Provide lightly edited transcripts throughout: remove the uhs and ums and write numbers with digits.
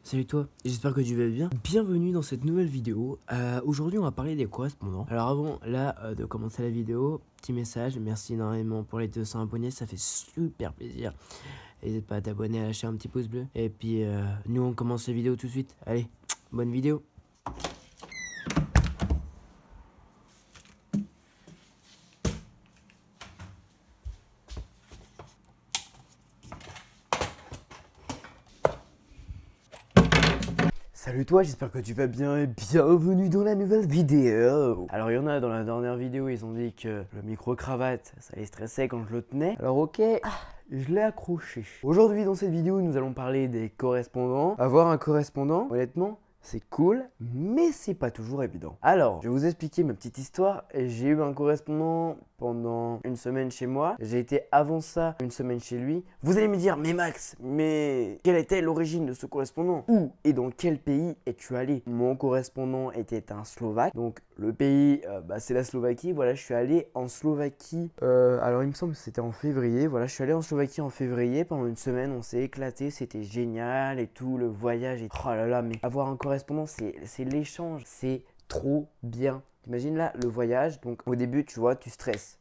Salut toi, j'espère que tu vas bien. Bienvenue dans cette nouvelle vidéo. Aujourd'hui on va parler des correspondants. Alors avant de commencer la vidéo, petit message, merci énormément pour les 200 abonnés, ça fait super plaisir. N'hésite pas à t'abonner, à lâcher un petit pouce bleu. Et puis nous on commence la vidéo tout de suite. Allez, bonne vidéo. Salut toi, j'espère que tu vas bien et bienvenue dans la nouvelle vidéo. Alors il y en a dans la dernière vidéo, ils ont dit que le micro-cravate, ça les stressait quand je le tenais. Alors ok, je l'ai accroché. Aujourd'hui dans cette vidéo, nous allons parler des correspondants. Avoir un correspondant, honnêtement, c'est cool, mais c'est pas toujours évident. Alors, je vais vous expliquer ma petite histoire. J'ai eu un correspondant pendant une semaine chez moi. J'ai été avant ça une semaine chez lui. Vous allez me dire, mais Max, mais quelle était l'origine de ce correspondant? Où et dans quel pays es-tu allé? Mon correspondant était un Slovaque. Donc le pays, c'est la Slovaquie. Voilà, je suis allé en Slovaquie. Alors il me semble que c'était en février. Voilà, je suis allé en Slovaquie en février. Pendant une semaine, on s'est éclaté. C'était génial et tout. Le voyage et oh là là, mais avoir un correspondant, c'est l'échange. C'est trop bien. T'imagines là le voyage, donc au début tu vois tu stresses,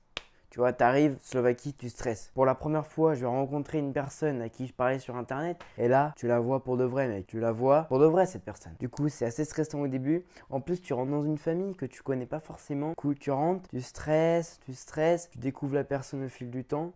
tu vois t'arrives Slovaquie, tu stresses. Pour la première fois je vais rencontrer une personne à qui je parlais sur internet et là tu la vois pour de vrai mec, tu la vois pour de vrai cette personne. Du coup c'est assez stressant au début, en plus tu rentres dans une famille que tu connais pas forcément, du coup tu rentres, tu stresses, tu découvres la personne au fil du temps.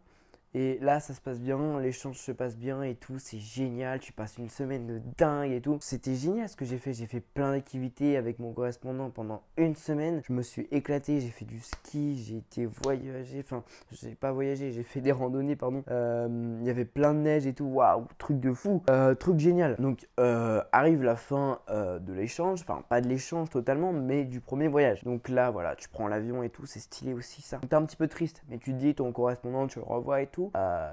Et là, ça se passe bien, l'échange se passe bien et tout, c'est génial, tu passes une semaine de dingue et tout. C'était génial ce que j'ai fait plein d'activités avec mon correspondant pendant une semaine. Je me suis éclaté, j'ai fait du ski, j'ai été voyager, enfin, j'ai pas voyagé, j'ai fait des randonnées, pardon. Il y avait plein de neige et tout, waouh, truc de fou, truc génial. Donc, arrive la fin de l'échange, enfin, pas de l'échange totalement, mais du premier voyage. Donc là, voilà, tu prends l'avion et tout, c'est stylé aussi ça. T'es un petit peu triste, mais tu te dis, ton correspondant, tu le revois et tout.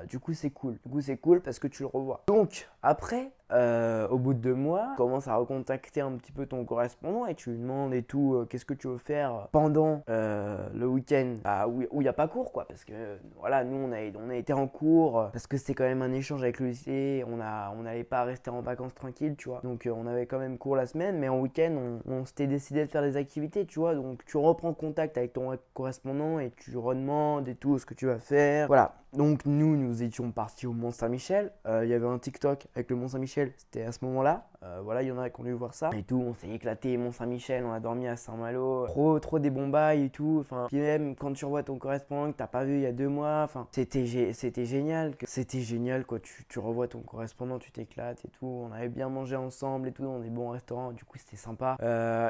Du coup c'est cool. Du coup c'est cool parce que tu le revois. Donc après, au bout de 2 mois, tu commences à recontacter un petit peu ton correspondant et tu lui demandes et tout, qu'est-ce que tu veux faire pendant le week-end où il n'y a pas cours quoi. Parce que voilà, nous on a été en cours parce que c'était quand même un échange avec le lycée. On n'allait pas rester en vacances tranquille, tu vois. Donc on avait quand même cours la semaine, mais en week-end on s'était décidé de faire des activités, tu vois. Donc tu reprends contact avec ton correspondant et tu redemandes et tout ce que tu vas faire. Voilà. Donc nous étions partis au Mont-Saint-Michel. Il y avait un TikTok avec le Mont-Saint-Michel, c'était à ce moment-là. Voilà, il y en a qui ont dû voir ça. Et tout, on s'est éclaté, Mont-Saint-Michel, on a dormi à Saint-Malo. Trop des bons bails et tout. Enfin, puis même quand tu revois ton correspondant que t'as pas vu il y a 2 mois, enfin, c'était génial. C'était génial quoi, tu revois ton correspondant, tu t'éclates et tout. On avait bien mangé ensemble et tout dans des bons restaurants, du coup c'était sympa.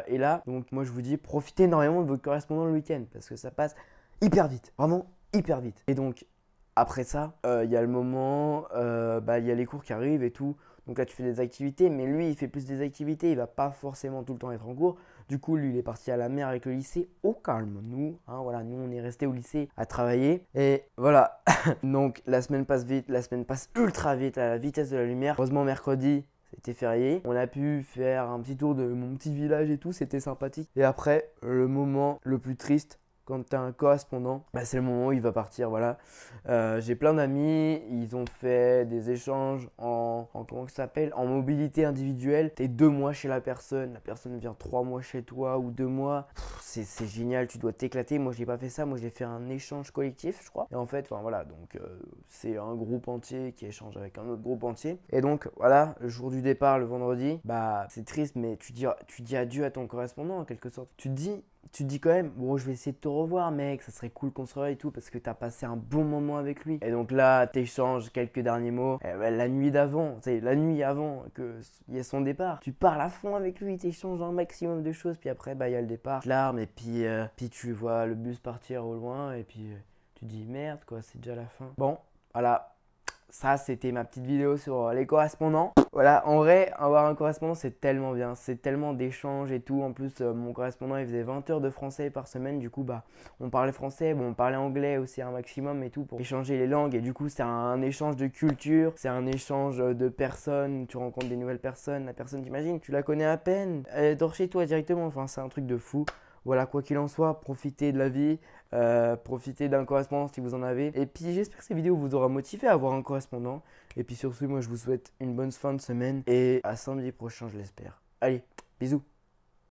Et là, donc moi je vous dis, profitez énormément de votre correspondant le week-end parce que ça passe hyper vite, vraiment hyper vite. Et donc, après ça, il y a le moment, il y a les cours qui arrivent et tout. Donc là, tu fais des activités, mais lui, il fait plus des activités. Il va pas forcément tout le temps être en cours. Du coup, lui, il est parti à la mer avec le lycée au calme. Nous, voilà, nous, on est resté au lycée à travailler. Et voilà. Donc, la semaine passe vite. La semaine passe ultra vite à la vitesse de la lumière. Heureusement, mercredi, c'était férié. On a pu faire un petit tour de mon petit village et tout. C'était sympathique. Et après, le moment le plus triste, quand tu as un correspondant, c'est le moment où il va partir, voilà. J'ai plein d'amis, ils ont fait des échanges comment ça s'appelle, en mobilité individuelle. Tu es 2 mois chez la personne vient 3 mois chez toi ou 2 mois. C'est génial, tu dois t'éclater. Moi, j'ai pas fait ça, moi j'ai fait un échange collectif, je crois. Et en fait, voilà, donc c'est un groupe entier qui échange avec un autre groupe entier. Et donc, voilà, le jour du départ, le vendredi, c'est triste, mais tu dis adieu à ton correspondant en quelque sorte. Tu te dis quand même, bon, je vais essayer de te revoir, mec, ça serait cool qu'on se revoie et tout, parce que t'as passé un bon moment avec lui. Et donc là, t'échanges quelques derniers mots. La nuit d'avant, c'est la nuit avant qu'il y ait son départ, tu parles à fond avec lui, t'échanges un maximum de choses, puis après, il y a le départ, larmes, et puis tu vois le bus partir au loin, et puis tu dis merde, quoi, c'est déjà la fin. Bon, voilà. Ça, c'était ma petite vidéo sur les correspondants. Voilà, en vrai, avoir un correspondant, c'est tellement bien. C'est tellement d'échanges et tout. En plus, mon correspondant, il faisait 20 heures de français par semaine. Du coup, on parlait français, on parlait anglais aussi un maximum et tout pour échanger les langues. Et du coup, c'est un échange de culture, c'est un échange de personnes. Tu rencontres des nouvelles personnes. La personne, t'imagines, tu la connais à peine. Elle dort chez toi directement. Enfin, c'est un truc de fou. Voilà, quoi qu'il en soit, profitez de la vie, profitez d'un correspondant si vous en avez. Et puis j'espère que cette vidéo vous aura motivé à avoir un correspondant. Et puis sur ce, moi je vous souhaite une bonne fin de semaine et à samedi prochain, je l'espère. Allez, bisous.